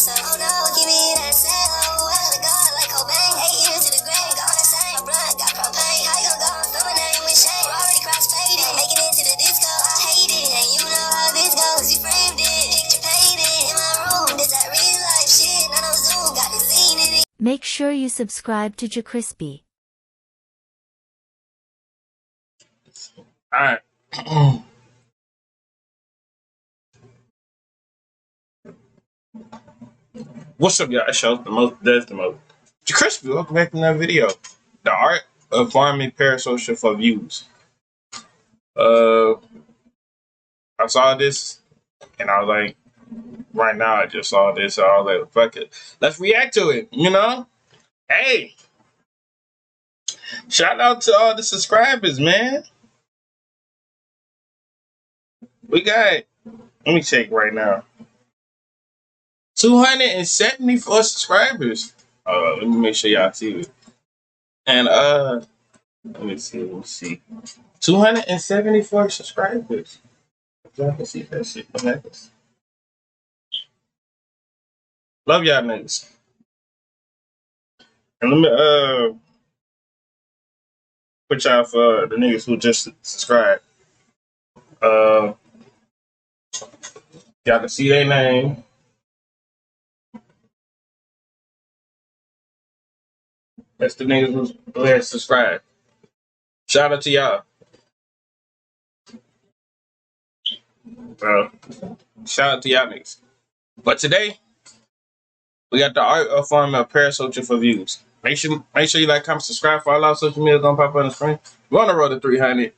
myself. Oh no, give me that cell. Oh, I gotta go like Cobain. 8 years to the grave, gone insane. My blood got propane. How you gon' go and throw my name with shame? Already cross-faded, making it to the disco. I hate it, and you know how this goes. You framed it, picture painted in my room. This that real life shit, none of Zoom, got the scene in it. Make sure you subscribe to JerCrispy. Alright. What's up, y'all? It's the most does the most. JerCrispy, welcome back to another video. The art of farming parasocial for views. I saw this and I was like, right now I just saw this, so I was like, fuck it. Let's react to it, you know? Hey! Shout out to all the subscribers, man. We got, let me check right now. 274 subscribers. Let me make sure y'all see it. And let me see. 274 subscribers. Y'all can see that shit. Love y'all niggas. And let me put y'all for the niggas who just subscribed. Y'all can see their name. That's the niggas who had subscribed. Shout out to y'all. Shout out to y'all niggas. But today, we got the art of farming a parasocial for views. Make sure you like, comment, subscribe for all our social media gonna pop on the screen. We're on the road to 300.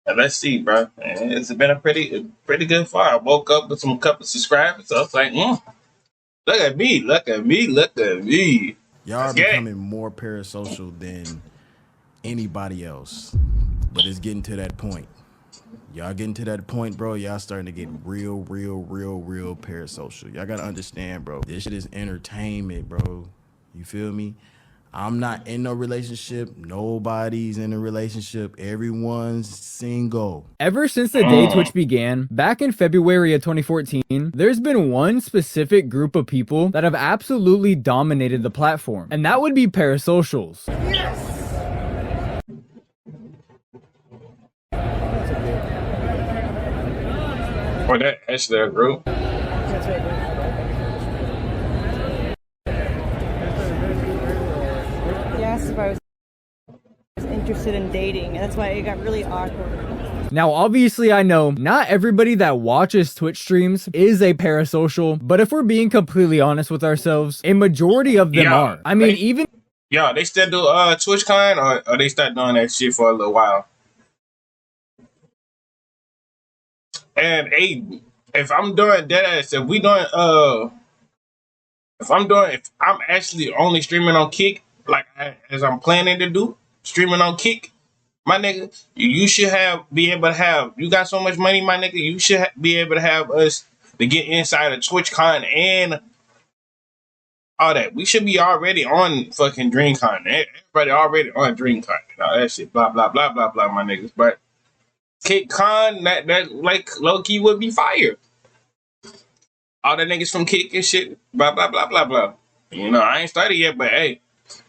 And let's see, bro. And it's been a pretty good far. I woke up with some couple subscribers, so I was like, look at me. Y'all are becoming more parasocial than anybody else. But it's getting to that point. Y'all getting to that point, bro. Y'all starting to get real parasocial. Y'all gotta understand, bro. This shit is entertainment, bro. You feel me? I'm not in no relationship. Nobody's in a relationship. Everyone's single. Ever since the day Twitch began, back in February of 2014, there's been one specific group of people that have absolutely dominated the platform, and that would be Parasocials. Yes! Or that actually a group. If I was interested in dating, and that's why it got really awkward. Now, obviously, I know not everybody that watches Twitch streams is a parasocial, but if we're being completely honest with ourselves, a majority of them are. I mean, they still do TwitchCon, or they start doing that shit for a little while. And if I'm doing deadass, if I'm actually only streaming on Kick, like as I'm planning to do, streaming on Kick, my nigga, you should be able to have. You got so much money, my nigga. You should be able to have us to get inside of TwitchCon and all that. We should be already on fucking DreamCon. Everybody already on DreamCon. All that shit, blah blah blah blah blah, my niggas. But KickCon, that like low key would be fire. All the niggas from Kick and shit, blah blah blah blah blah. You know, I ain't started yet, but hey.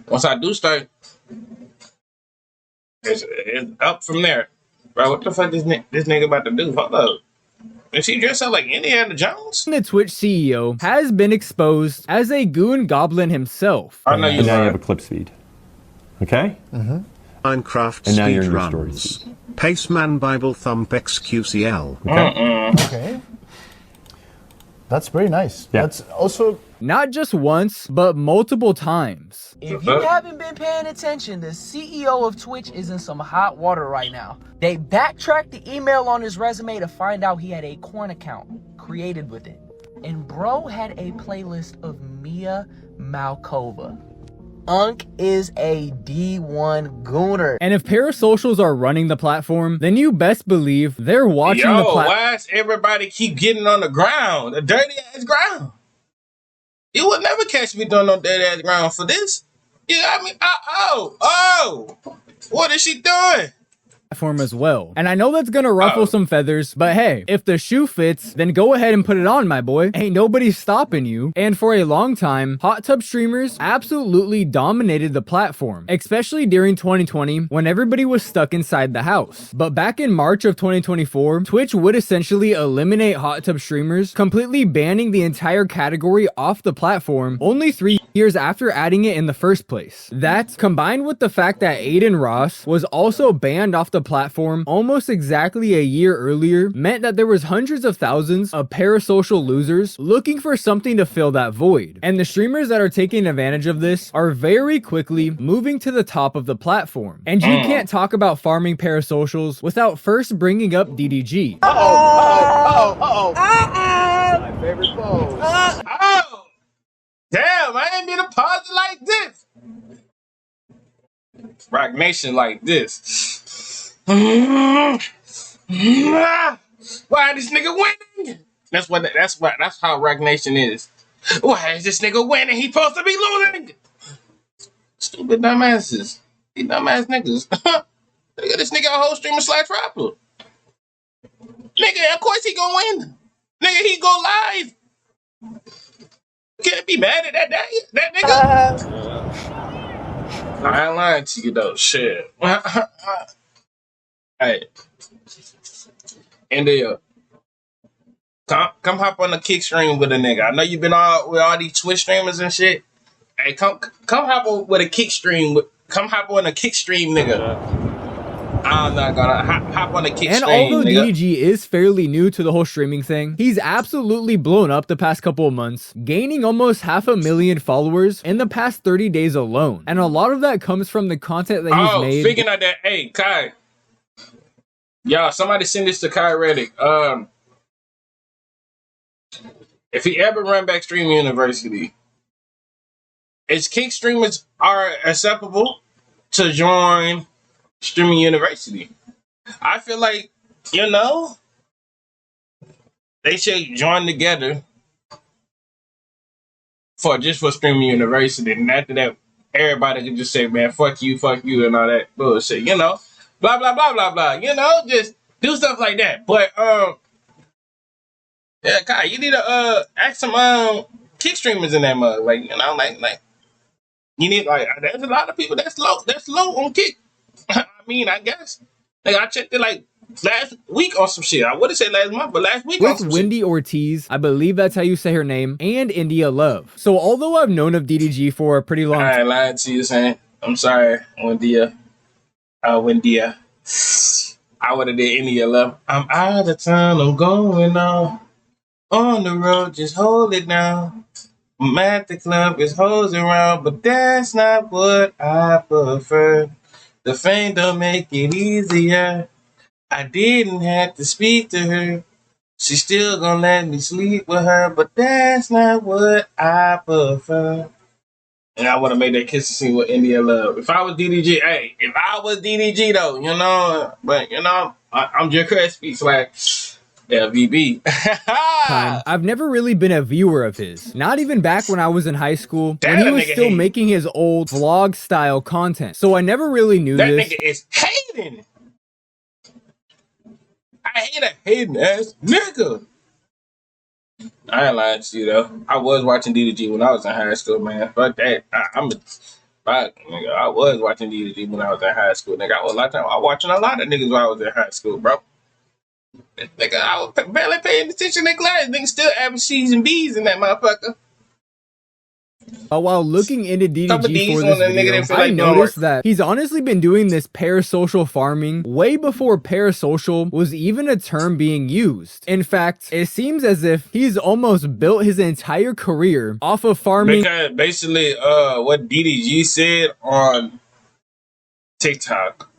Once I do start, it's up from there. Bro, what the fuck this nigga about to do? Hold up. Is he dressed up like Indiana Jones? The Twitch CEO has been exposed as a goon goblin himself. I know you. And now you have a clip speed. Okay? Mm-hmm. Minecraft and now you're in your runs. stories. Paceman Bible Thump XQCL. Okay. Okay. That's very nice. Yeah. That's also not just once, but multiple times. If you haven't been paying attention, the CEO of Twitch is in some hot water right now. They backtracked the email on his resume to find out he had a corn account created with it. And bro had a playlist of Mia Malkova. Unk is a D1 gooner. And if parasocials are running the platform, then you best believe they're watching the platform. Why does everybody keep getting on the ground? The dirty ass ground. You would never catch me doing no dirty ass ground for this. Yeah, I mean, what is she doing? platform as well. And I know that's gonna ruffle some feathers, but hey, if the shoe fits, then go ahead and put it on, my boy. Ain't nobody stopping you. And for a long time, hot tub streamers absolutely dominated the platform, especially during 2020 when everybody was stuck inside the house. But back in March of 2024, Twitch would essentially eliminate hot tub streamers, completely banning the entire category off the platform only 3 years after adding it in the first place. That, combined with the fact that Aiden Ross was also banned off the platform almost exactly a year earlier, meant that there was hundreds of thousands of parasocial losers looking for something to fill that void. And the streamers that are taking advantage of this are very quickly moving to the top of the platform. And you can't talk about farming parasocials without first bringing up DDG. My favorite pose. Oh, damn! I ain't been a pause it like this. Rock Nation like this. Why this nigga winning? That's how Rock Nation is. Why is this nigga winning? He supposed to be losing. Stupid dumbasses. These dumbass niggas. Look at this nigga a whole streamer / rapper. Nigga, of course he gonna win. Nigga, he go live. Can't be mad at that nigga. I ain't lying to you though. Shit. Hey. India. Come hop on the kick stream with a nigga. I know you been with all these Twitch streamers and shit. Hey, come hop on with a kick stream. Come hop on a kick stream, nigga. I'm not gonna hop on the kick and stream, although nigga. DDG is fairly new to the whole streaming thing, he's absolutely blown up the past couple of months, gaining almost 500,000 followers in the past 30 days alone. And a lot of that comes from the content that he's made. Speaking of that, hey, Kai. Y'all, somebody send this to Kai Reddick. If he ever run back Stream University, his kick streamers are acceptable to join Streaming University. I feel like, they should join together for Streaming University. And after that, everybody can just say, man, fuck you, and all that bullshit, blah, blah, blah, blah, blah, just do stuff like that. But, yeah, Kai, you need to, ask some, kick streamers in that mug. Like, you need, there's a lot of people that's low on kick. I mean, I guess. I checked it last week on some shit. I would have said last month, but last week on some with Wendy shit. Ortiz, I believe that's how you say her name, and India Love. So although I've known of DDG for a pretty long time. I ain't lying to you, saying. I'm sorry, Wendy. Wendy. I would have did India Love. I'm out of town, I'm going on the road, just hold it down. I'm at the club, it's hoes around, but that's not what I prefer. The fame don't make it easier. I didn't have to speak to her. She still gonna let me sleep with her, but that's not what I prefer. And I want to make that kissing scene with India Love. If I was DDG, though, but I'm JerCrispy / LVB. I've never really been a viewer of his. Not even back when I was in high school, when he was still making his old vlog style content. So I never really knew that this. Nigga is hating. I hate a hating ass nigga. I ain't lying to you though. I was watching DDG when I was in high school, man. Fuck that. I was watching DDG when I was in high school, nigga. I was watching a lot of niggas when I was in high school, bro. Nigga, I was barely paying attention to class. Nigga still average C's and B's in that motherfucker. While looking into DDG for this video, I noticed that he's honestly been doing this parasocial farming way before parasocial was even a term being used. In fact, it seems as if he's almost built his entire career off of farming. Because basically, what DDG said on TikTok.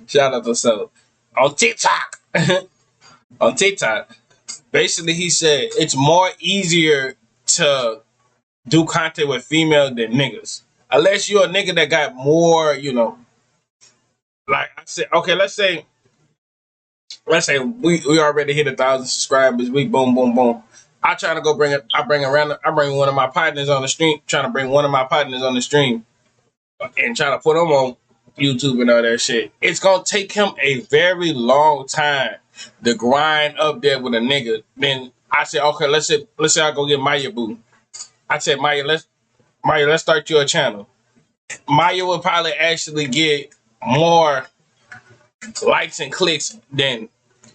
Shout out to Solo. On TikTok. On TikTok. Basically, he said it's more easier to do content with female than niggas. Unless you're a nigga that got more, like I said, okay, let's say we already hit 1,000 subscribers. We boom, boom, boom. I try to go bring one of my partners on the stream, trying to bring one of my partners on the stream and try to put them on YouTube and all that shit. It's gonna take him a very long time to grind up there with a nigga. Then I said, okay, let's say I go get Maya boo. I said, Maya, let's start you a channel. Maya would probably actually get more likes and clicks than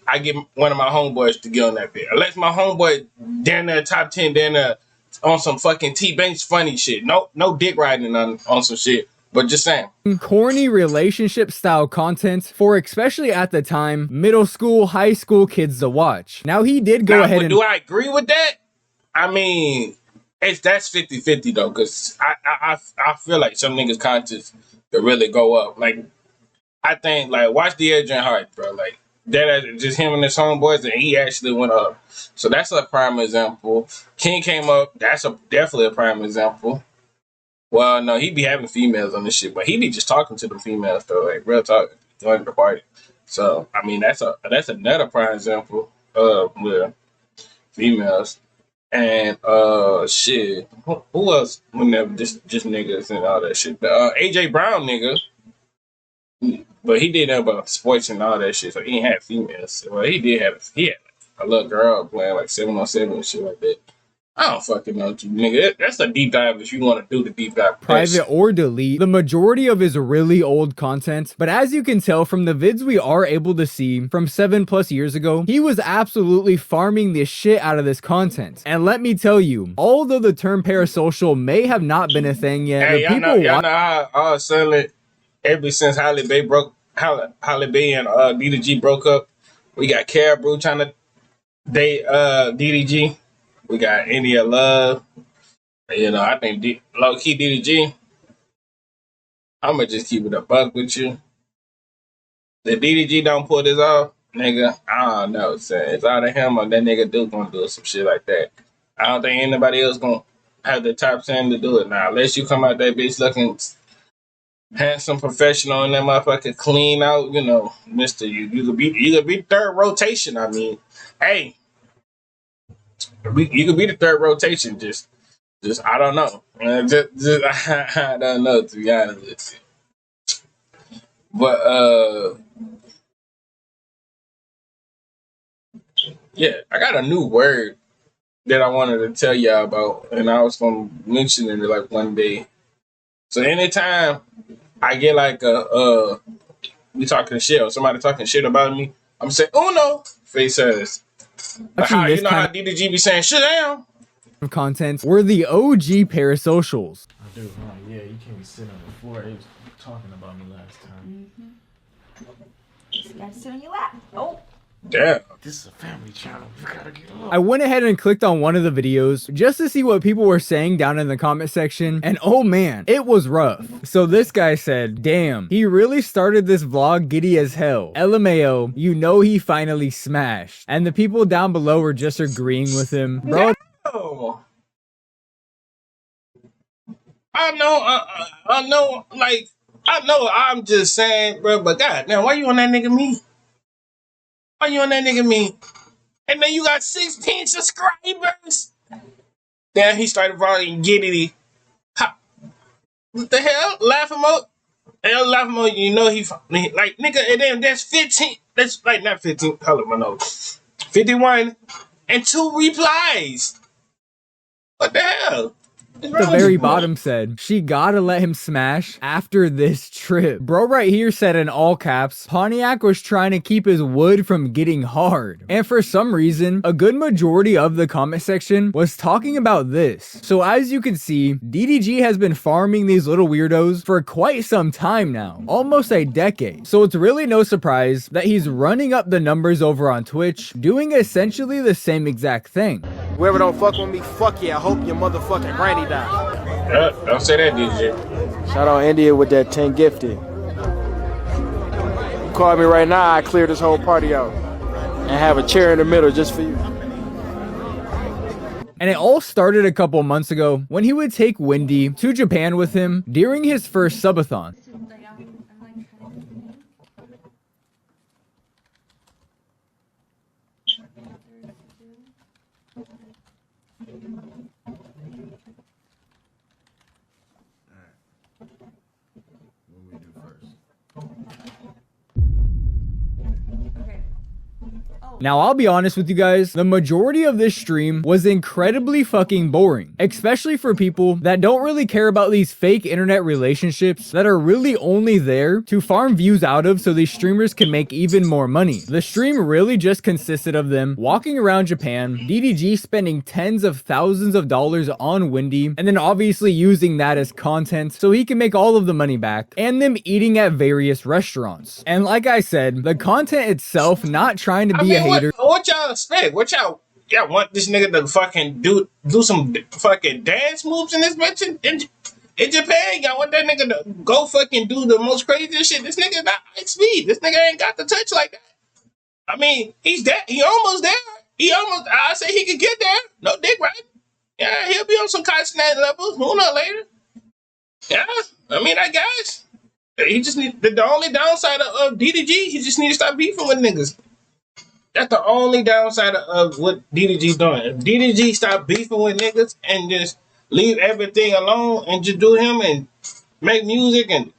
I get one of my homeboys to get on that bit. Unless my homeboy down there top 10, down there on some fucking T-Banks funny shit. No dick riding on some shit. But just saying. Corny relationship style content for, especially at the time, middle school, high school kids to watch. Now he did go ahead and... Do I agree with that? I mean, that's 50-50 though, because I feel like some niggas' content could really go up. Like, I think, like, watch the Adrian Hart, bro. Like, that just him and his homeboys, and he actually went up. So that's a prime example. King came up. That's definitely a prime example. Well, no, he be having females on this shit, but he be just talking to the females though, like real talk, joining the party. So I mean, that's another prime example with females. And shit, who else? Whenever just niggas and all that shit. The AJ Brown nigga. But he did know about sports and all that shit, so he ain't had females. Well, he had a little girl playing like 7-on-7 and shit like that. I don't fucking know, nigga. That's a deep dive if you want to do the deep dive. Private or delete the majority of his really old content, but as you can tell from the vids we are able to see from 7+ years ago, he was absolutely farming the shit out of this content. And let me tell you, although the term parasocial may have not been a thing yet, hey, y'all know how suddenly ever since Halle Bay and DDG broke up, we got Caribou trying to date DDG. We got India Love. You know, I think low-key DDG. I'm going to just keep it a buck with you. The DDG don't pull this off, nigga, I don't know. So it's out of him or that nigga Duke going to do some shit like that. I don't think anybody else going to have the top 10 to do it now. Unless you come out that bitch looking handsome, professional, and that motherfucker clean out, you know, mister. You could be third rotation. I mean, hey. You could be the third rotation, just I don't know. I don't know, to be honest with you. But yeah, I got a new word that I wanted to tell y'all about, and I was gonna mention it like one day. So anytime I get like we talking shit or somebody talking shit about me, I'm saying uno face ass. You know how DDG be saying shit down? Content were the OG Parasocials. I do, huh? Yeah, you can't sit on the floor. He was talking about me last time. You gotta sit on your lap. Oh. Damn. This is a family channel. You gotta get up. I went ahead and clicked on one of the videos just to see what people were saying down in the comment section, and oh man, it was rough. So this guy said, damn, he really started this vlog giddy as hell. LMAO, you know he finally smashed. And the people down below were just agreeing with him. Bro. No. I know, I'm just saying, bro, but God, now why you on that nigga me? Why you on that nigga me? And then you got 16 subscribers. Then he started volume giddity. What the hell? Laugh emote? And laugh emote, you know he like nigga, and then that's 15. That's like not 15. Hold up my nose. 51 and 2 replies. What the hell? The very bottom said, she gotta let him smash after this trip. Bro right here said in all caps, Pontiac was trying to keep his wood from getting hard. And for some reason, a good majority of the comment section was talking about this. So as you can see, DDG has been farming these little weirdos for quite some time now, almost a decade. So it's really no surprise that he's running up the numbers over on Twitch, doing essentially the same exact thing. Whoever don't fuck with me, fuck yeah. I hope your motherfucking granny die. Don't say that, DJ. Shout out India with that 10 gifted. You call me right now, I clear this whole party out. And have a chair in the middle just for you. And it all started a couple months ago when he would take Wendy to Japan with him during his first subathon. What we do first? Now, I'll be honest with you guys, the majority of this stream was incredibly fucking boring, especially for people that don't really care about these fake internet relationships that are really only there to farm views out of so these streamers can make even more money. The stream really just consisted of them walking around Japan, DDG spending tens of thousands of dollars on Wendy, and then obviously using that as content so he can make all of the money back, and them eating at various restaurants. And like I said, the content itself not trying to be a hater. What y'all expect? What y'all want this nigga to fucking do some fucking dance moves in this bitch in Japan? Y'all want that nigga to go fucking do the most craziest shit? This nigga not like speed. This nigga ain't got the touch like that. I mean, he's there. He almost there. I say he could get there. No dick right. Yeah, he'll be on some constant levels. Who knows later? Yeah, I mean, I guess. He just need the only downside of DDG, he just need to stop beefing with niggas. That's the only downside of what DDG doing. If DDG stop beefing with niggas and just leave everything alone and just do him and make music and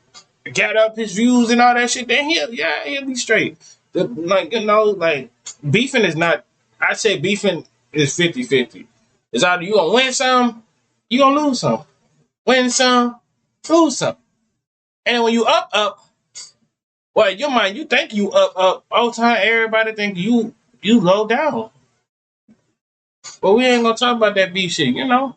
get up his views and all that shit, then he'll be straight. Beefing is not, I say beefing is 50-50. It's either you gonna win some, you gonna lose some. Win some, lose some. And when you up, well, in your mind, you think you up. All the time, everybody think you low down. But we ain't gonna talk about that beef shit, you know?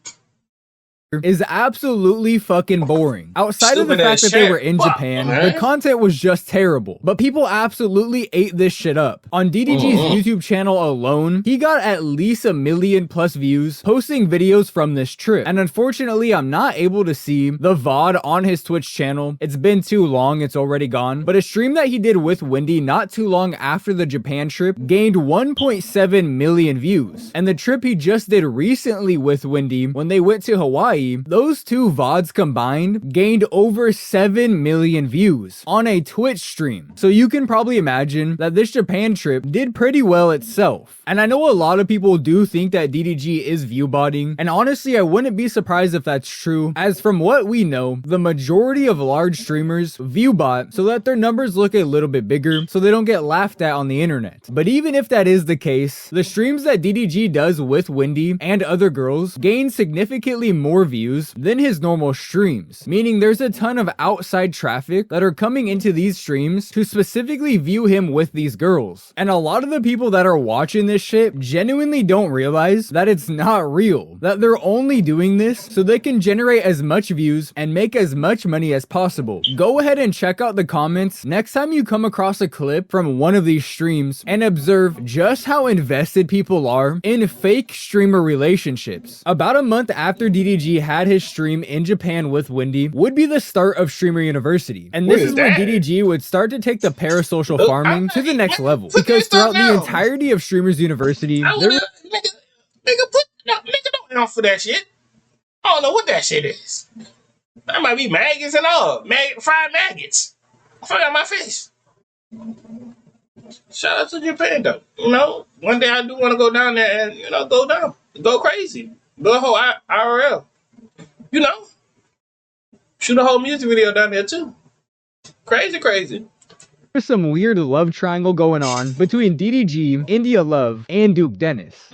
Is absolutely fucking boring. Outside of the fact that they were in Japan, the content was just terrible. But people absolutely ate this shit up. On DDG's YouTube channel alone, he got at least 1 million+ views posting videos from this trip. And unfortunately, I'm not able to see the VOD on his Twitch channel. It's been too long, it's already gone. But a stream that he did with Wendy not too long after the Japan trip gained 1.7 million views. And the trip he just did recently with Wendy when they went to Hawaii, those two VODs combined gained over 7 million views on a Twitch stream. So you can probably imagine that this Japan trip did pretty well itself. And I know a lot of people do think that DDG is view botting, and honestly I wouldn't be surprised if that's true, as from what we know, the majority of large streamers view bot so that their numbers look a little bit bigger so they don't get laughed at on the internet. But even if that is the case, the streams that DDG does with Wendy and other girls gain significantly more views than his normal streams, meaning there's a ton of outside traffic that are coming into these streams to specifically view him with these girls. And a lot of the people that are watching this shit genuinely don't realize that it's not real, that they're only doing this so they can generate as much views and make as much money as possible. Go ahead and check out the comments next time you come across a clip from one of these streams and observe just how invested people are in fake streamer relationships. About a month after DDG had his stream in Japan with Wendy would be the start of Streamer University. And this is when DDG would start to take the parasocial farming to the next level. Because throughout the entirety of Streamers University, nigga don't know for that shit. I don't know what that shit is. That might be maggots and all. Fried maggots. Fuck out my face. Shout out to Japan though. You know, one day I do want to go down there and, go down. Go crazy. Do a whole IRL. Shoot a whole music video down there too. Crazy. There's some weird love triangle going on between DDG, India Love, and Duke Dennis.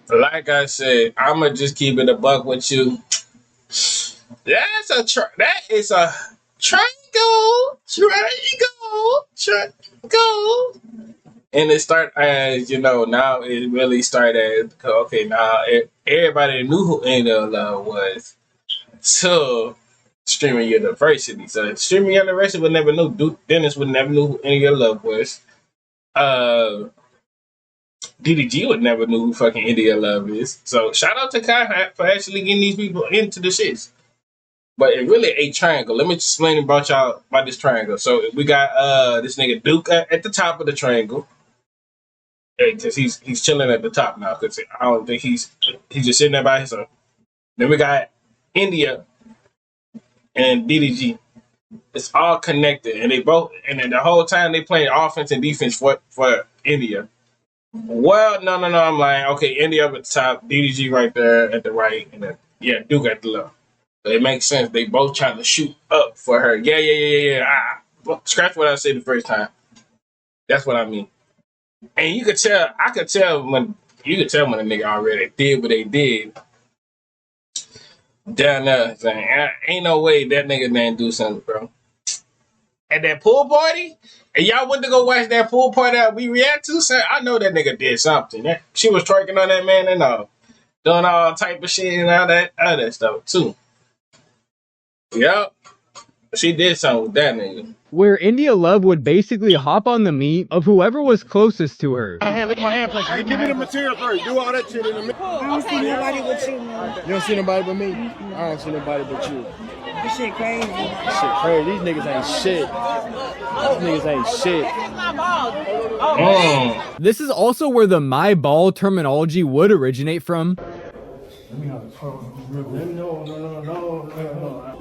Like I said, I'ma just keep it a buck with you. That is a triangle. And it start as, now it really started as, okay, now everybody knew who India Love was. So, Streamer University. So, Streamer University would never know. Duke Dennis would never know who India Love was. DDG would never know who fucking India Love is. So, shout out to Kai for actually getting these people into the shits. But it really a triangle. Let me explain about y'all about this triangle. So, we got this nigga Duke at the top of the triangle. Because he's chilling at the top now. Because I don't think he's just sitting there by himself. Then we got India and DDG. It's all connected, and then the whole time they playing offense and defense for India. Well, no, I'm lying. Okay, India up at the top, DDG right there at the right, and then Duke at the left. So it makes sense. They both trying to shoot up for her. Yeah. Scratch what I said the first time. That's what I mean. And you could tell, I could tell when a nigga already did what they did down there. Saying, ain't no way that nigga didn't do something, bro. At that pool party, and y'all went to go watch that pool party that we react to, so I know that nigga did something. She was twerking on that man and doing all type of shit and all that other stuff too. Yup. She did something with that nigga. Where India Love would basically hop on the meat of whoever was closest to her. Lick my hand, please. Give me the material first. Do all that shit in a minute. I don't see nobody but you, man. You don't see nobody but me? I don't see nobody but you. This shit crazy. This shit crazy. These niggas ain't shit. These niggas ain't shit. This is also where the my ball terminology would originate from. No.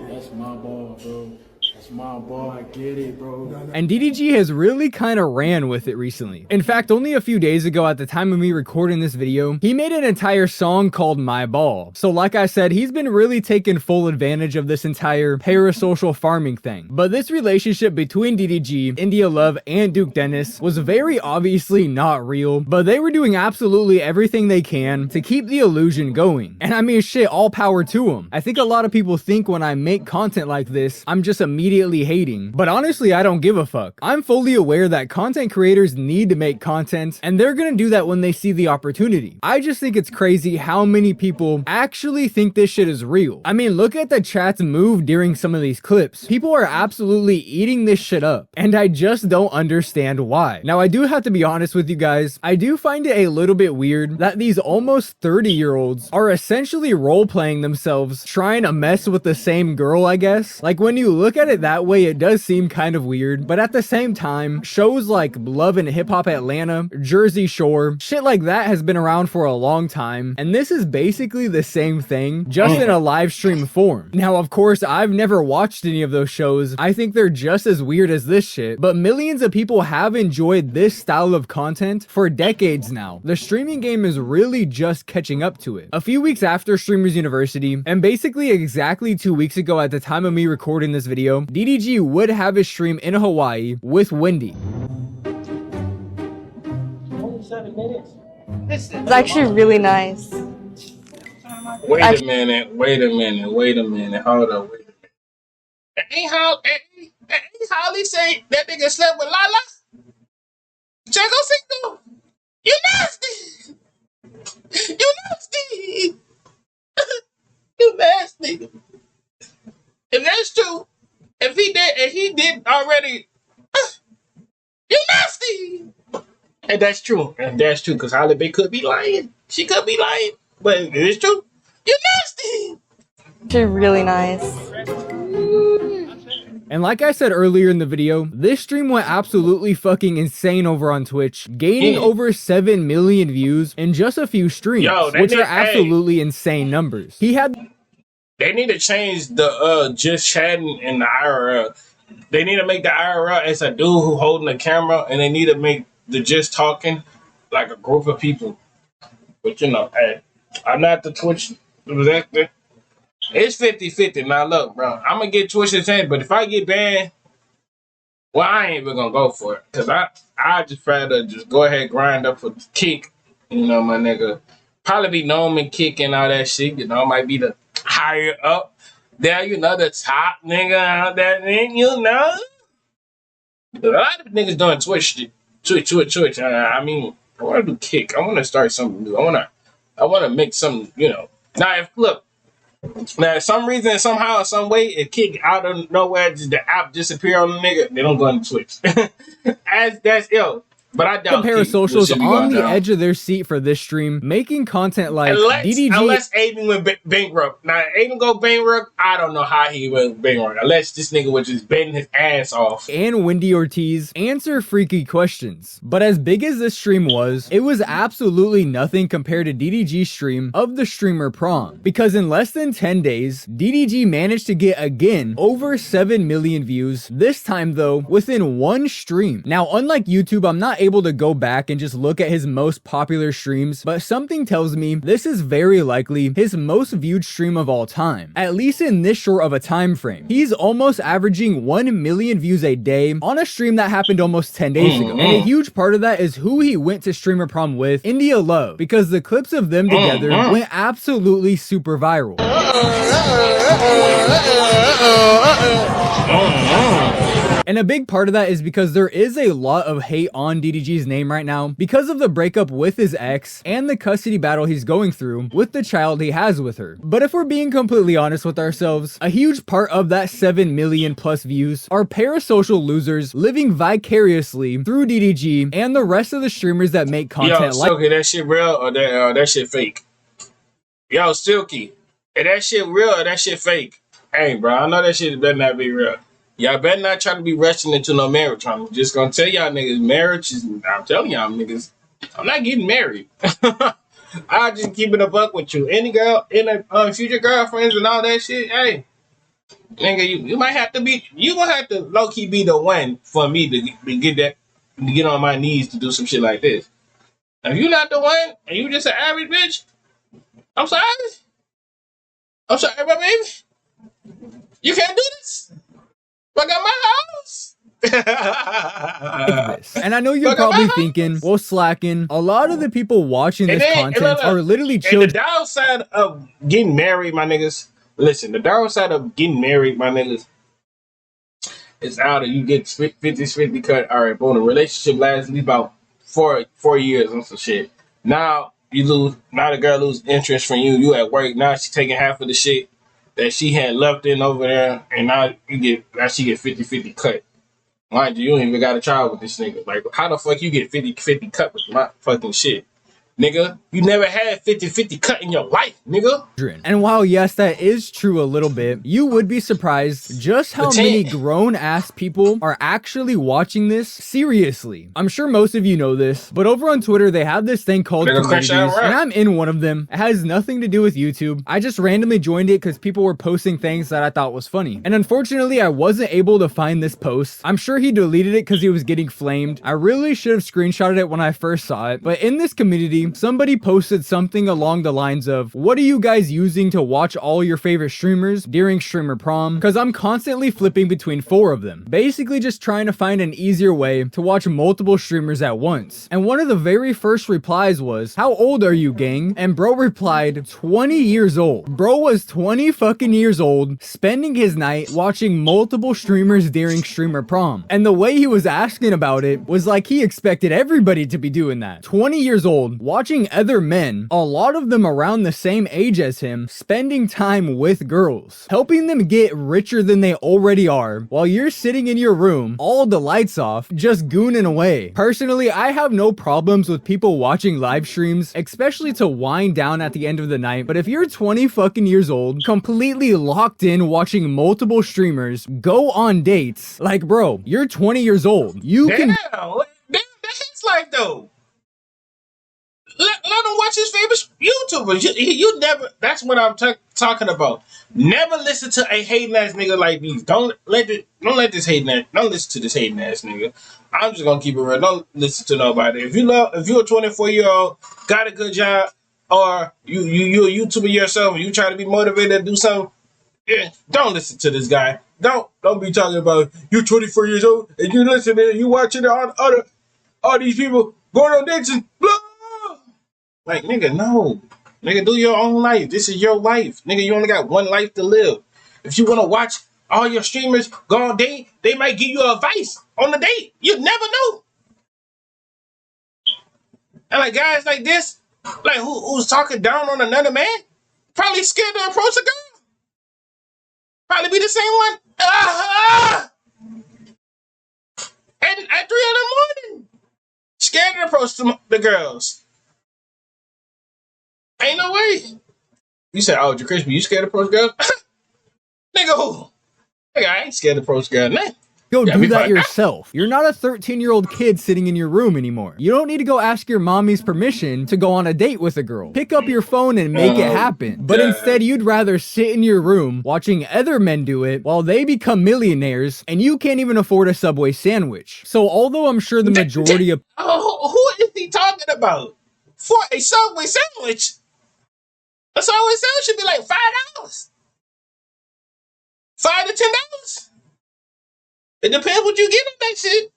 That's my ball, bro. That's my ball. I get it, bro. And DDG has really kind of ran with it recently. In fact, only a few days ago at the time of me recording this video, he made an entire song called My Ball. So like I said, he's been really taking full advantage of this entire parasocial farming thing. But this relationship between DDG, India Love, and Duke Dennis was very obviously not real, but they were doing absolutely everything they can to keep the illusion going. And I mean, shit, all power to them. I think a lot of people think when I make content like this, I'm just immediately hating, but honestly, I don't give a fuck. I'm fully aware that content creators need to make content, and they're gonna do that when they see the opportunity. I just think it's crazy how many people actually think this shit is real. I mean, look at the chat's move during some of these clips. People are absolutely eating this shit up, and I just don't understand why. Now, I do have to be honest with you guys. I do find it a little bit weird that these almost 30-year-olds are essentially role-playing themselves, trying to mess with the same girl, I guess. Like, when you look at it that way, it does seem kind of weird, but at the same time, shows like Love and Hip Hop Atlanta, Jersey Shore, shit like that has been around for a long time, and this is basically the same thing, just in a live stream form. Now, of course, I've never watched any of those shows. I think they're just as weird as this shit, but millions of people have enjoyed this style of content for decades now. The streaming game is really just catching up to it. A few weeks after Streamers University, and basically exactly 2 weeks ago at the time of me recording this video, DDG would have his stream in Hawaii with Wendy. It's actually really nice. Wait a minute. Hold up. Ain't Holly say that nigga slept with Lala? Chaco Cinco, you nasty. You nasty. You nasty. If that's true, if he did already, you nasty. And that's true. Because Holly Bay could be lying. She could be lying. But it is true. You nasty. It's really nice. And like I said earlier in the video, this stream went absolutely fucking insane over on Twitch, gaining over 7 million views in just a few streams, which are absolutely insane numbers. They need to change the just chatting in the IRL. They need to make the IRL as a dude who holding the camera, and they need to make the just talking like a group of people. But you know, hey, I'm not the Twitch director. It's 50-50. Now look, bro, I'm gonna get Twitch to change, but if I get banned, well, I ain't even gonna go for it. Cause I just rather just go ahead and grind up for the kick. You know, my nigga. Probably be known and kick and all that shit. You know, might be the higher up there, you know, the top nigga out there, you know. A lot of niggas doing Twitch. I mean, I want to do kick. I want to start something new. I want to make something, you know. Now, for some reason, somehow, some way, it kick out of nowhere, just the app disappear on the nigga, they don't go on Twitch. That's ill. But I doubt Parasocials on the edge of their seat for this stream, making content like DDG. Unless Aiden went bankrupt. Now, Aiden go bankrupt, I don't know how he went bankrupt. Unless this nigga was just betting his ass off. And Wendy Ortiz answer freaky questions. But as big as this stream was, it was absolutely nothing compared to DDG's stream of the streamer prom. Because in less than 10 days, DDG managed to get again over 7 million views. This time though, within one stream. Now, unlike YouTube, I'm not able to go back and just look at his most popular streams, but something tells me this is very likely his most viewed stream of all time, at least in this short of a time frame. He's almost averaging 1 million views a day on a stream that happened almost 10 days ago. And a huge part of that is who he went to streamer prom with, India Love, because the clips of them together went absolutely super viral. And a big part of that is because there is a lot of hate on DDG's name right now because of the breakup with his ex and the custody battle he's going through with the child he has with her. But if we're being completely honest with ourselves, a huge part of that 7 million plus views are parasocial losers living vicariously through DDG and the rest of the streamers that make content like that shit real or that shit fake? Yo, Silky, is that shit real or that shit fake? Hey, bro, I know that shit better not be real. Y'all better not try to be rushing into no marriage. I'm just gonna tell y'all niggas, marriage is, I'm telling y'all niggas, I'm not getting married. I'll just keep it a buck with you. Any girl, any future girlfriends and all that shit, hey, nigga, you might have to be, you gonna have to low-key be the one for me to get on my knees to do some shit like this. If you not the one, and you just an average bitch, I'm sorry. I'm sorry, my baby. You can't do this. I got my house. And I know you're probably thinking, well, slacking. A lot of the people watching this content are literally children. The downside of getting married, my niggas. Listen, the downside of getting married, my niggas, is out of you get 50-50 cut. All right, boom. The relationship lasts at least about 4 years and some shit. Now you lose. Now the girl lose interest from you. You at work. Now she taking half of the shit that she had left in over there, and now she get 50-50 cut. Mind you, you ain't even got a child with this nigga. Like, how the fuck you get 50-50 cut with my fucking shit? Nigga, you never had 50-50 cut in your life, nigga. And while yes, that is true a little bit, you would be surprised just how many grown-ass people are actually watching this seriously. I'm sure most of you know this, but over on Twitter, they have this thing called communities, and I'm in one of them. It has nothing to do with YouTube. I just randomly joined it because people were posting things that I thought was funny. And unfortunately, I wasn't able to find this post. I'm sure he deleted it because he was getting flamed. I really should have screenshotted it when I first saw it, but in this community, somebody posted something along the lines of, what are you guys using to watch all your favorite streamers during streamer prom? Because I'm constantly flipping between 4 of them. Basically just trying to find an easier way to watch multiple streamers at once. And one of the very first replies was, how old are you, gang? And bro replied, 20 years old. Bro was 20 fucking years old, spending his night watching multiple streamers during streamer prom. And the way he was asking about it was like he expected everybody to be doing that. 20 years old, watching other men, a lot of them around the same age as him, spending time with girls, helping them get richer than they already are, while you're sitting in your room, all the lights off, just gooning away. Personally, I have no problems with people watching live streams, especially to wind down at the end of the night, but if you're 20 fucking years old, completely locked in watching multiple streamers go on dates, like bro, you're 20 years old. You can... That's like though. Let him watch his favorite YouTubers. You never. That's what I'm talking about. Never listen to a hating ass nigga like these. Don't let this hating ass. Don't listen to this hating ass nigga. I'm just gonna keep it real. Don't listen to nobody. If you're a 24-year-old, got a good job, or you a YouTuber yourself, and you try to be motivated to do something, yeah, don't listen to this guy. Don't be talking about you 24 years old and you listening and you watching all these people going on dates and blah. Like, nigga, no. Nigga, do your own life. This is your life. Nigga, you only got one life to live. If you want to watch all your streamers go on date, they might give you advice on the date. You never know. And like guys like this, like who's talking down on another man, probably scared to approach a girl. Probably be the same one. At 3 in the morning. Scared to approach the girls. Ain't no way. You said, oh, JerCrispy, you scared to approach girls? Nigga, who? Nigga, I ain't scared to approach girls, man. Go Yeah, do we that fine. yourself. You're not a 13-year-old kid sitting in your room anymore. You don't need to go ask your mommy's permission to go on a date with a girl. Pick up your phone and make it happen. But instead, you'd rather sit in your room watching other men do it while they become millionaires and you can't even afford a Subway sandwich. So although I'm sure the majority of... Oh, who is he talking about? For a Subway sandwich? A Subway sandwich should be like $5. $5 to $10. It depends what you get on that shit.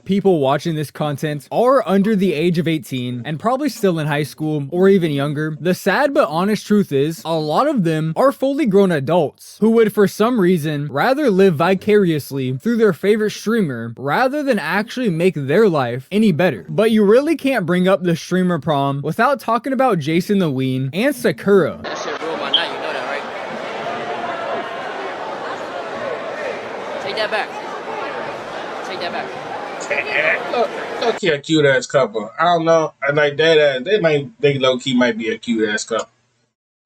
people watching this content are under the age of 18 and probably still in high school or even younger. The sad but honest truth is, a lot of them are fully grown adults who would for some reason rather live vicariously through their favorite streamer rather than actually make their life any better. But you really can't bring up the streamer prom without talking about Jason the Ween and Sakura. That shit ruined my night, you know that, right? Take that back. Take that back. Low-key a cute ass couple. I don't know. I like that. They low key might be a cute ass couple.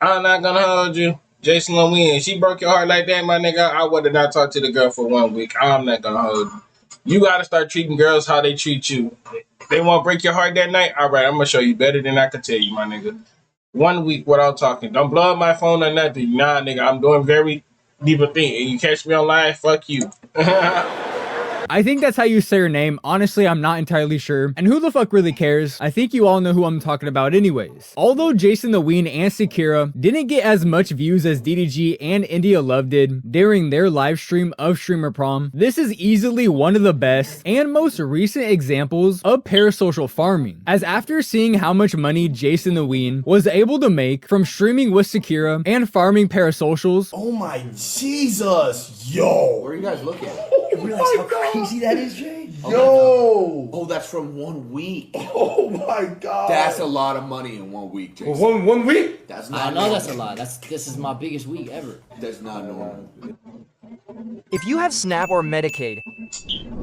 I'm not gonna hold you, Jason Lewin. She broke your heart like that, my nigga. I would have not talked to the girl for 1 week. I'm not gonna hold you. You gotta start treating girls how they treat you. They want to break your heart that night. All right, I'm gonna show you better than I can tell you, my nigga. 1 week without talking. Don't blow up my phone or nothing. Nah, nigga. I'm doing very deeper thing. And you catch me online, fuck you. I think that's how you say her name. Honestly, I'm not entirely sure. And who the fuck really cares? I think you all know who I'm talking about anyways. Although Jason the Ween and Sakura didn't get as much views as DDG and India Love did during their live stream of Streamer Prom, this is easily one of the best and most recent examples of parasocial farming. As after seeing how much money Jason the Ween was able to make from streaming with Sakura and farming parasocials. Oh my Jesus, yo! Where are you guys looking? You realize how crazy that is, Jay? Yo! Oh, that's from 1 week. Oh my God! That's a lot of money in 1 week, Jason. Well, one week? That's not I know normal. that's a lot. This is my biggest week ever. That's not normal. If you have Snap or Medicaid,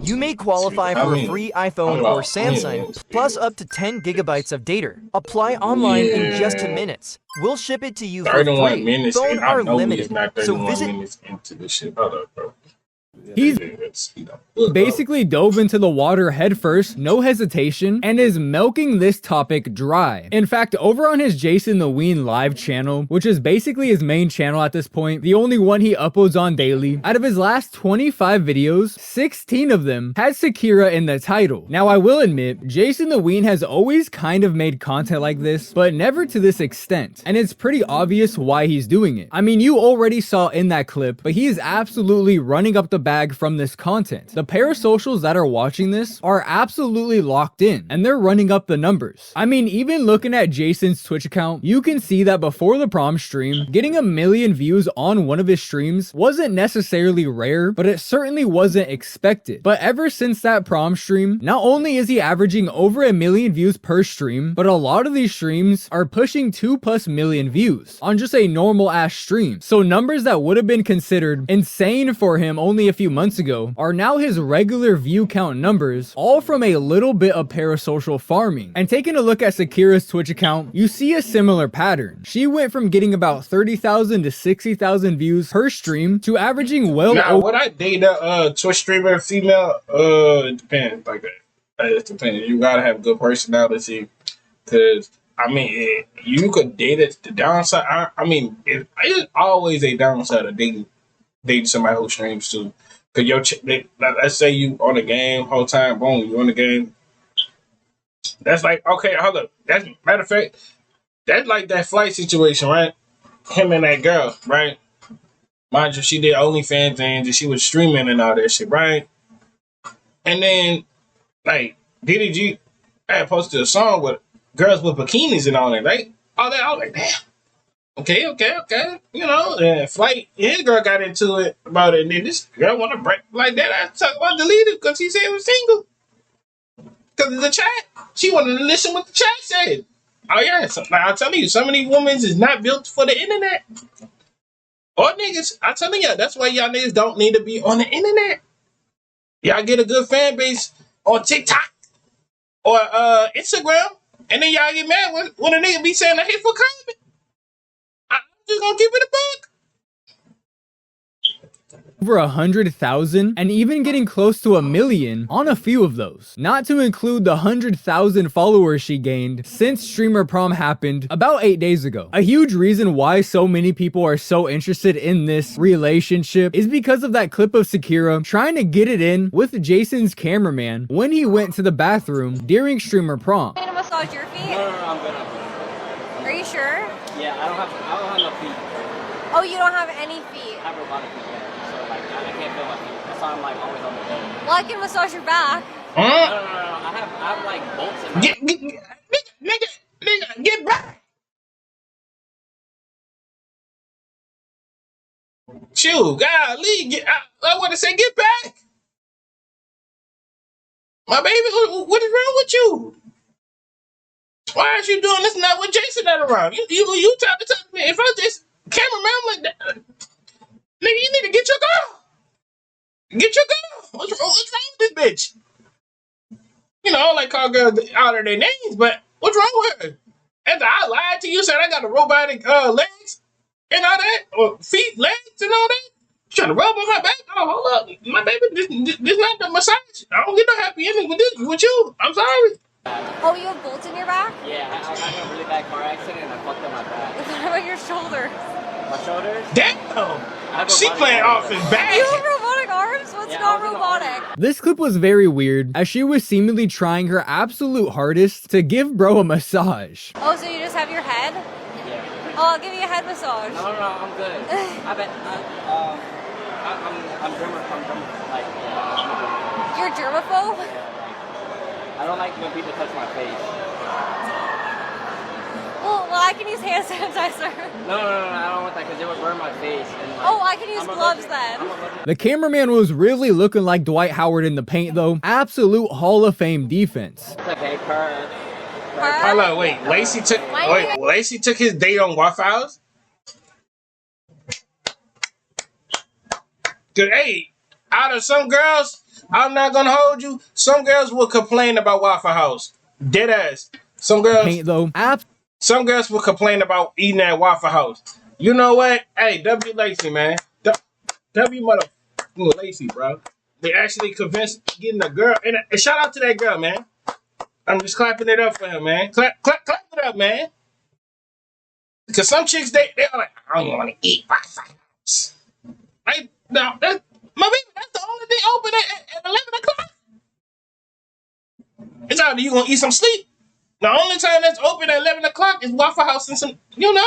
you may qualify for a free iPhone or Samsung, plus up to 10 gigabytes of data. Apply online in just 2 minutes. We'll ship it to you for 31 free. minutes. Phones And I are know it's limited, not so 31 visit. minutes into this shit. Hold up, bro. He's basically dove into the water headfirst, no hesitation, and is milking this topic dry. In fact, over on his Jason the Ween live channel, which is basically his main channel at this point, the only one he uploads on daily, out of his last 25 videos, 16 of them had Sakura in the title. Now, I will admit, Jason the Ween has always kind of made content like this, but never to this extent, and it's pretty obvious why he's doing it. I mean, you already saw in that clip, but he is absolutely running up the bag from this content. The parasocials that are watching this are absolutely locked in, and they're running up the numbers. I mean, even looking at Jason's Twitch account, you can see that before the prom stream, getting 1 million views on one of his streams wasn't necessarily rare, but it certainly wasn't expected. But ever since that prom stream, not only is he averaging over 1 million views per stream, but a lot of these streams are pushing 2+ million views on just a normal ass stream. So numbers that would have been considered insane for him only a few months ago are now his regular view count numbers, all from a little bit of parasocial farming. And taking a look at Sakura's Twitch account, you see a similar pattern. She went from getting about 30,000 to 60,000 views per stream to averaging well now, Oh. would I date a Twitch streamer female? It depends. Like that. It depends. You gotta have good personality, cause I mean, you could date it. The downside, I mean, it's always a downside of dating somebody who streams too. Cause let's say you on the game whole time, boom, you on the game. That's like, okay, hold up. That's matter of fact, that's like that flight situation, right? Him and that girl, right? Mind you, she did OnlyFans and she was streaming and all that shit, right? And then, like, DDG had posted a song with girls with bikinis and all that, right? All that, I was like, damn. Okay. You know, and Flight, his girl got into it about it, and then this girl want to break like that. I deleted because he said he was single. Because of the chat. She wanted to listen what the chat said. Oh, yeah. So, like, I'm telling you, some of these women is not built for the internet. Or niggas. I'm telling y'all, that's why y'all niggas don't need to be on the internet. Y'all get a good fan base on TikTok or Instagram, and then y'all get mad when a nigga be saying a hateful comment. I'm just gonna keep it a buck. over 100,000 and even getting close to 1 million on a few of those. Not to include the 100,000 followers she gained since Streamer Prom happened about 8 days ago. A huge reason why so many people are so interested in this relationship is because of that clip of Sakura trying to get it in with Jason's cameraman when he went to the bathroom during Streamer Prom. I'm gonna massage your feet? No, I'm good. Are you sure? Yeah, I don't have no feet. Oh, you don't have any feet? I have robotic feet, yeah. So, like, I can't feel my feet. That's why I'm, like, always on the bed. Well, I can massage your back. No. I have like, bolts in my Nigga, get back! Shoot, golly, I want to say get back! My baby, what is wrong with you? Why aren't you doing this not with Jason that around? You try to tell me if I just cameraman like that, nigga, you need to get your girl. Get your girl. What's wrong with this bitch? You know, I don't like call girls out of their names, but what's wrong with her? After I lied to you, said I got a robotic legs and all that, or feet, legs, and all that. You trying to rub on my back? Oh, hold up, my baby, this not the massage. I don't get no happy ending with you. I'm sorry. Oh, you have bolts in your back? Yeah, I got in a really bad car accident and I fucked up my back. What about your shoulders? My shoulders? Damn! She playing off his back. You have robotic arms? What's not robotic? This clip was very weird as she was seemingly trying her absolute hardest to give bro a massage. Oh, so you just have your head? Yeah. Oh, I'll give you a head massage. No, I'm good. I'm germaphobe. Like, yeah, I'm a germaphobe. You're germaphobe? Yeah, I don't like when people touch my face. Well, I can use hand sanitizer. No, I don't want that because it would burn my face. And like, oh, I can use gloves then. The cameraman was really looking like Dwight Howard in the paint though. Absolute Hall of Fame defense. It's okay, purr. Hold on, wait. Lacey took his date on Waffle House? Good, hey, out of some girls, I'm not gonna hold you. Some girls will complain about Waffle House. Dead ass. Some girls paint though. Some girls will complain about eating at Waffle House. You know what? Hey, W Lacey, man. W motherfucking Lacey, bro. They actually convinced getting a girl. And shout out to that girl, man. I'm just clapping it up for him, man. Clap it up, man. Because some chicks, they're like, I don't even want to eat Waffle House. Right? Now, my baby, that's the only thing open at 11 o'clock. It's either you going to eat some sleep. The only time that's open at 11 o'clock is Waffle House and some, you know?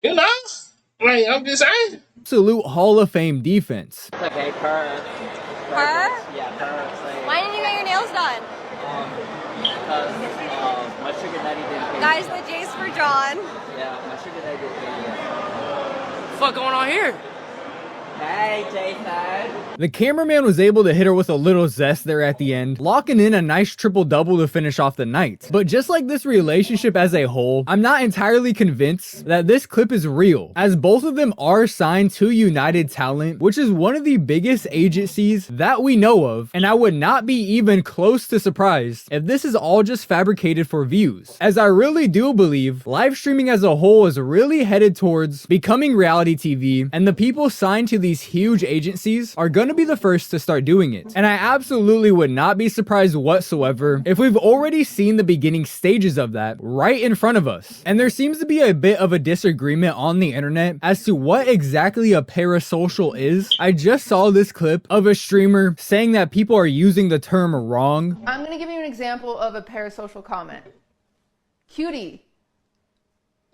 Like, I'm just saying. Absolute Hall of Fame defense. It's okay, purr. Purr? Yeah, purr. Why didn't you get your nails done? Because my sugar daddy didn't pay. Guys, the J's for John. Yeah, my sugar daddy didn't pay. What the fuck going on here? Hey, Jason. The cameraman was able to hit her with a little zest there at the end, locking in a nice triple-double to finish off the night. But just like this relationship as a whole, I'm not entirely convinced that this clip is real, as both of them are signed to United Talent, which is one of the biggest agencies that we know of, and I would not be even close to surprised if this is all just fabricated for views, as I really do believe live streaming as a whole is really headed towards becoming reality TV, and the people signed to these huge agencies are gonna be the first to start doing it. And I absolutely would not be surprised whatsoever if we've already seen the beginning stages of that right in front of us. And there seems to be a bit of a disagreement on the internet as to what exactly a parasocial is. I just saw this clip of a streamer saying that people are using the term wrong. I'm gonna give you an example of a parasocial comment. Cutie,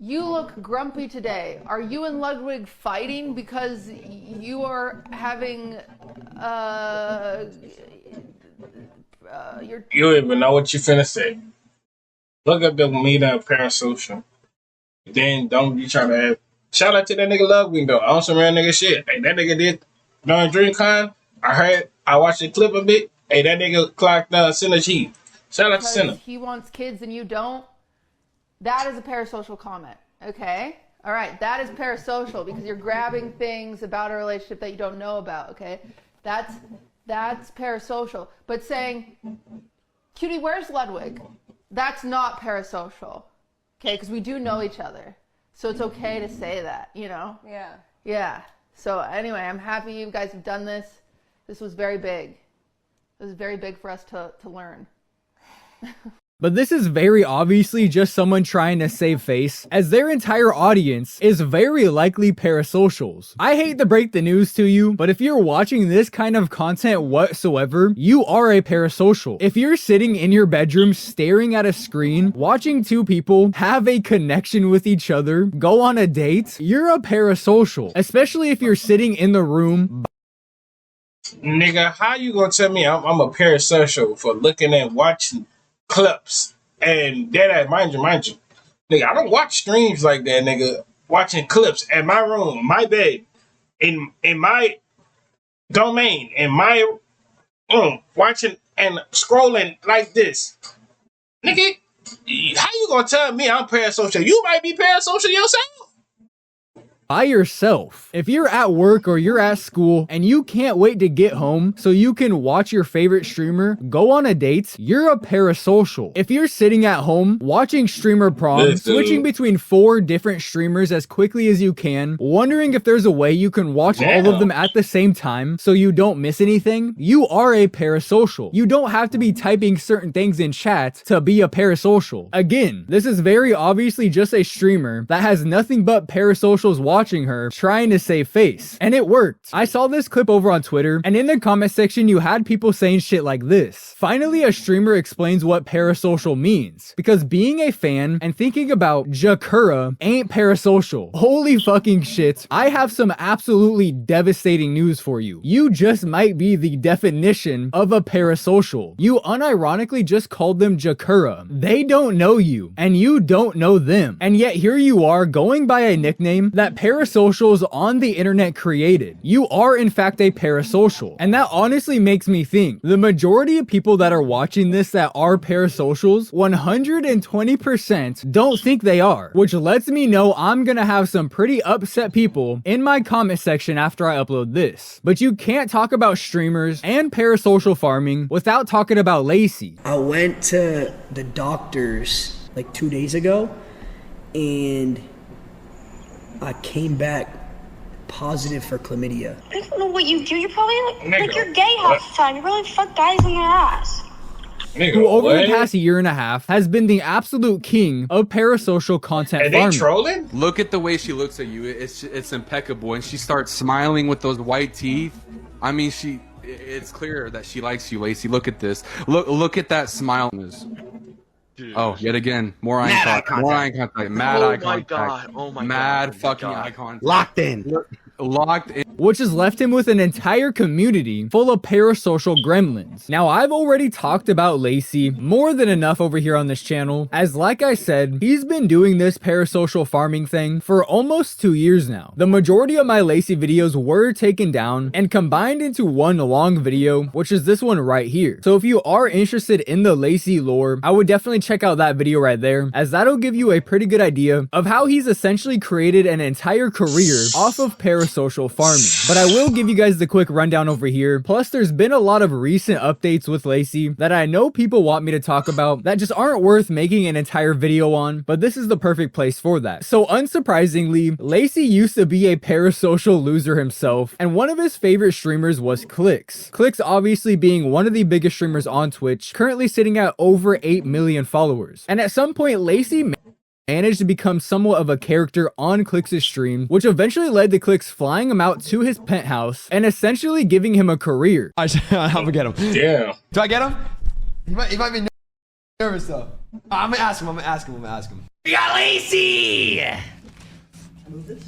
you look grumpy today. Are you and Ludwig fighting because you are having your... You don't even know what you finna say. Look up the meeting of Parasocial. Then don't be trying to have... Shout out to that nigga Ludwig though. On some real nigga shit. Hey, that nigga did during DreamCon. I watched the clip a bit. Hey, that nigga clocked Synergy. Shout out to Sinner. He wants kids and you don't. That is a parasocial comment, okay? All right, that is parasocial because you're grabbing things about a relationship that you don't know about, okay? That's parasocial. But saying, Cutie, where's Ludwig? That's not parasocial, okay? Because we do know each other. So it's okay to say that, you know? Yeah. Yeah. So anyway, I'm happy you guys have done this. This was very big. It was very big for us to learn. But this is very obviously just someone trying to save face, as their entire audience is very likely parasocials. I hate to break the news to you, but if you're watching this kind of content whatsoever, you are a parasocial. If you're sitting in your bedroom staring at a screen, watching two people have a connection with each other, go on a date, you're a parasocial. Especially if you're sitting in the room. Nigga, how you gonna tell me I'm a parasocial for looking and watching clips and that? Mind you, nigga, I don't watch streams like that, nigga. Watching clips at my room, my bed, in my domain, in my room, watching and scrolling like this, nigga. How you gonna tell me I'm parasocial? You might be parasocial yourself. By yourself. If you're at work or you're at school and you can't wait to get home so you can watch your favorite streamer go on a date, you're a parasocial. If you're sitting at home watching streamer prom, switching between 4 different streamers as quickly as you can, wondering if there's a way you can watch all of them at the same time so you don't miss anything, you are a parasocial. You don't have to be typing certain things in chat to be a parasocial. Again, this is very obviously just a streamer that has nothing but parasocials watching her trying to save face, and it worked. I saw this clip over on Twitter, and in the comment section you had people saying shit like this. Finally, a streamer explains what parasocial means, because being a fan and thinking about JerCrispy ain't parasocial. Holy fucking shit, I have some absolutely devastating news for you. You just might be the definition of a parasocial. You unironically just called them JerCrispy. They don't know you, and you don't know them, and yet here you are going by a nickname that parasocials on the internet created. You are in fact a parasocial, and that honestly makes me think the majority of people that are watching this that are parasocials 120% don't think they are, which lets me know I'm gonna have some pretty upset people in my comment section after I upload this. But you can't talk about streamers and parasocial farming without talking about Lacey. I went to the doctors like 2 days ago and I came back positive for chlamydia. I don't know what you do. You're probably like you're gay half the time. You probably fuck guys in their ass. Who over the past year and a half has been the absolute king of parasocial content farming. Trolling? Look at the way she looks at you. It's impeccable, and she starts smiling with those white teeth. I mean, it's clear that she likes you, Lacey. Look at this. Look at that smile. Oh, yet again, more eye contact. More eye contact. Mad eye contact. God. Oh my god. Mad fucking eye contact. Locked in. Locked in. Which has left him with an entire community full of parasocial gremlins. Now, I've already talked about Lacey more than enough over here on this channel, as like I said, he's been doing this parasocial farming thing for almost 2 years now. The majority of my Lacey videos were taken down and combined into one long video, which is this one right here. So if you are interested in the Lacey lore, I would definitely check out that video right there, as that'll give you a pretty good idea of how he's essentially created an entire career off of parasocial farming. But I will give you guys the quick rundown over here. Plus, there's been a lot of recent updates with Lacey that I know people want me to talk about that just aren't worth making an entire video on, but this is the perfect place for that. So unsurprisingly, Lacey used to be a parasocial loser himself, and one of his favorite streamers was Clix. Clix obviously being one of the biggest streamers on Twitch, currently sitting at over 8 million followers. And at some point, Lacey managed to become somewhat of a character on Clix's stream, which eventually led to Clix flying him out to his penthouse and essentially giving him a career. I'm gonna get him. Yeah. Do I get him? He might be nervous though. I'm gonna ask him. We got Lacey!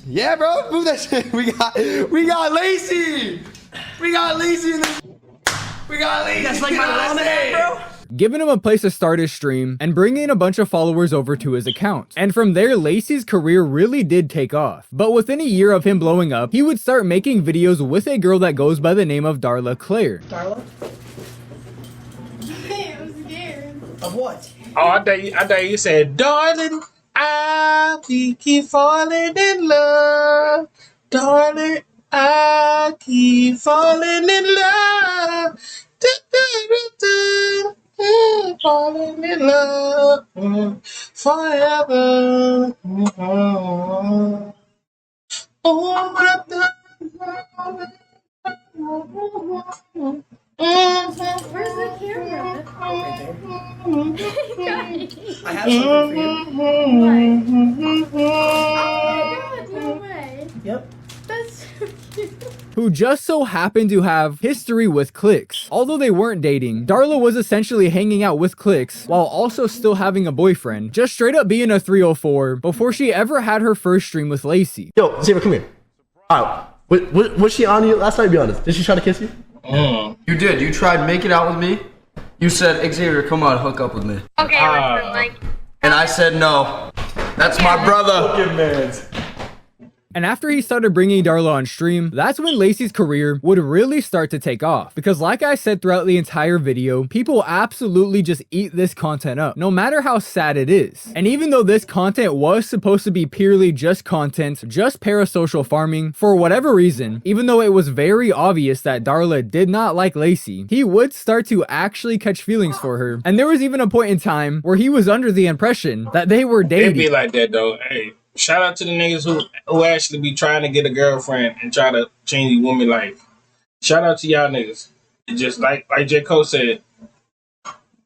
Yeah, bro, move that shit. We got Lacey! We got Lacey in this. We got Lacey! That's like my last name, bro. Giving him a place to start his stream and bringing a bunch of followers over to his account. And from there, Lacey's career really did take off. But within a year of him blowing up, he would start making videos with a girl that goes by the name of Darla Claire. Darla? I'm scared. Of what? Oh, I thought you said, darling, we keep falling in love. Darling, I keep falling in love. Falling in love. forever. Oh, but Where's the camera? I have something for you. Oh my god, no way. Yep. That's so cute. Who just so happened to have history with Clicks. Although they weren't dating, Darla was essentially hanging out with Clicks while also still having a boyfriend, just straight up being a 304 before she ever had her first stream with Lacey. Yo, Xavier, come here. Alright, was she on you last night? Be honest. Did she try to kiss you? You did. You tried making out with me. You said, Xavier, come on, hook up with me. Okay, listen, like. And I said no. That's my brother. Fucking man's. And after he started bringing Darla on stream, that's when Lacey's career would really start to take off. Because like I said throughout the entire video, people absolutely just eat this content up, no matter how sad it is. And even though this content was supposed to be purely just content, just parasocial farming, for whatever reason, even though it was very obvious that Darla did not like Lacey, he would start to actually catch feelings for her. And there was even a point in time where he was under the impression that they were dating. It'd be like that though. Hey, shout out to the niggas who actually be trying to get a girlfriend and try to change a woman's life. Shout out to y'all niggas. It's just like J. Cole said,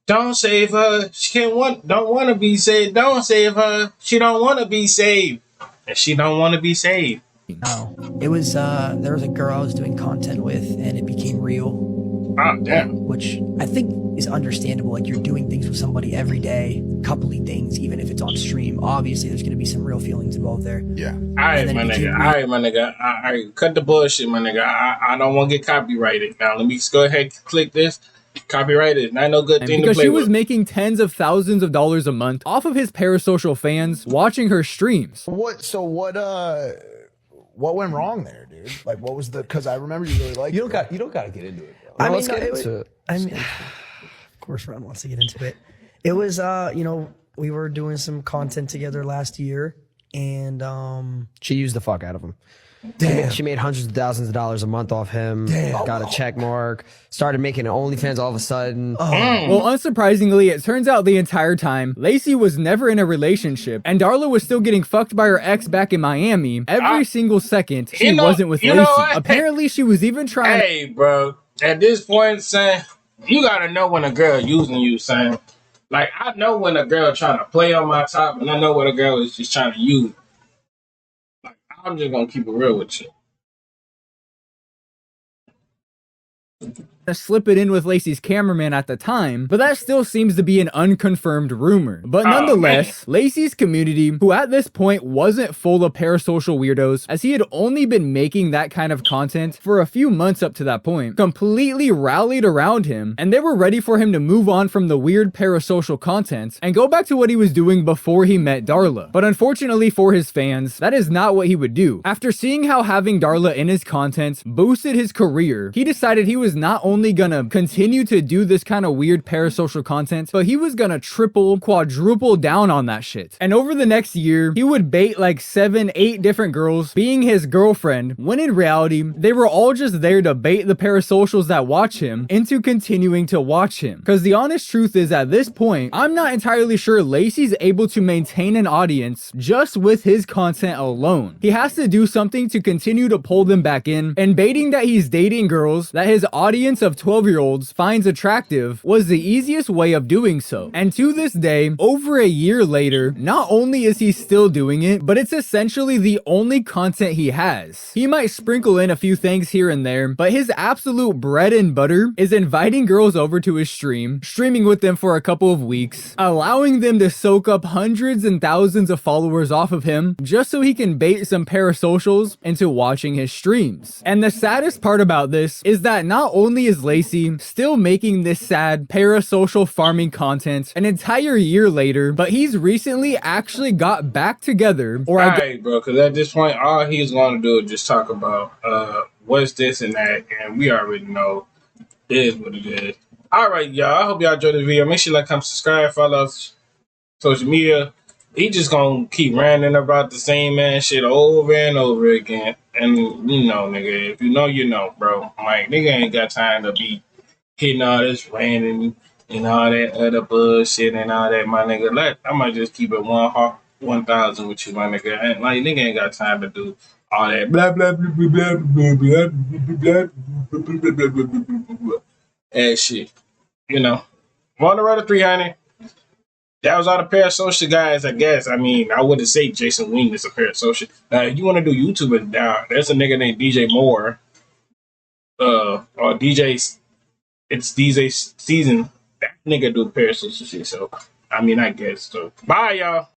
don't save her. She don't want to be saved. Don't save her. She don't want to be saved. And she don't want to be saved. No. It was, there was a girl I was doing content with, and it became real. Oh, damn. Which I think is understandable. Like, you're doing things with somebody every day, coupley things, even if it's on stream. Obviously, there's going to be some real feelings involved there. Yeah. All right, my nigga. All right, cut the bullshit, my nigga. I don't want to get copyrighted. Now, let me just go ahead and click this. Copyrighted. Not no good thing to because play she with. was making tens of thousands of dollars a month off of his parasocial fans watching her streams. What went wrong there, dude? Like, what was the? Because I remember you really liked. You don't got to get into it, bro. I mean, Let's get into it. I mean, of course, Ron wants to get into it. It was, we were doing some content together last year, and she used the fuck out of him. Damn. She made hundreds of thousands of dollars a month off him. Damn. Got a check mark. Started making OnlyFans all of a sudden. Well, unsurprisingly, it turns out the entire time, Lacey was never in a relationship, and Darla was still getting fucked by her ex back in Miami every single second she wasn't with Lacey. Apparently, she was even trying. Hey, bro. At this point, son, you gotta know when a girl using you, son. Like, I know when a girl trying to play on my top, and I know when a girl is just trying to use. Like, I'm just gonna keep it real with you. To slip it in with Lacey's cameraman at the time, but that still seems to be an unconfirmed rumor. But nonetheless, Lacey's community, who at this point wasn't full of parasocial weirdos, as he had only been making that kind of content for a few months up to that point, completely rallied around him, and they were ready for him to move on from the weird parasocial content and go back to what he was doing before he met Darla. But unfortunately for his fans, that is not what he would do. After seeing how having Darla in his content boosted his career, he decided he was not only gonna continue to do this kind of weird parasocial content, but he was gonna triple, quadruple down on that shit. And over the next year, he would bait like 7, 8 different girls being his girlfriend, when in reality, they were all just there to bait the parasocials that watch him into continuing to watch him. Because the honest truth is, at this point, I'm not entirely sure Lacey's able to maintain an audience just with his content alone. He has to do something to continue to pull them back in, and baiting that he's dating girls that his audience of 12-year-olds finds attractive was the easiest way of doing so. And to this day, over a year later, not only is he still doing it, but it's essentially the only content he has. He might sprinkle in a few things here and there, but his absolute bread and butter is inviting girls over to his stream, streaming with them for a couple of weeks, allowing them to soak up hundreds and thousands of followers off of him just so he can bait some parasocials into watching his streams. And the saddest part about this is that not only is Lacey still making this sad parasocial farming content an entire year later, but he's recently actually got back together, or Alright, bro, because at this point, all he's going to do is just talk about what's this and that, and we already know it is what it is. Alright, y'all, I hope y'all enjoyed the video. Make sure you like, comment, subscribe, follow us social media. He just gonna keep ranting about the same man shit over and over again. And you know, nigga, if you know, you know, bro. Like, nigga ain't got time to be hitting all this ranting, and all that other bullshit and all that, my nigga. I might just keep it 1,000 with you, my nigga. And like nigga ain't got time to do all that blah blah blah blah blah blah blah blah blah blah blah and shit. You know, on the road to 300. That was all the Parasocial guys, I guess. I mean, I wouldn't say Jason Wing is a Parasocial. You want to do YouTube and down? There's a nigga named DJ Moore, or DJ's. It's DJ Season. That nigga do Parasocial shit. So, I mean, I guess so. Bye, y'all.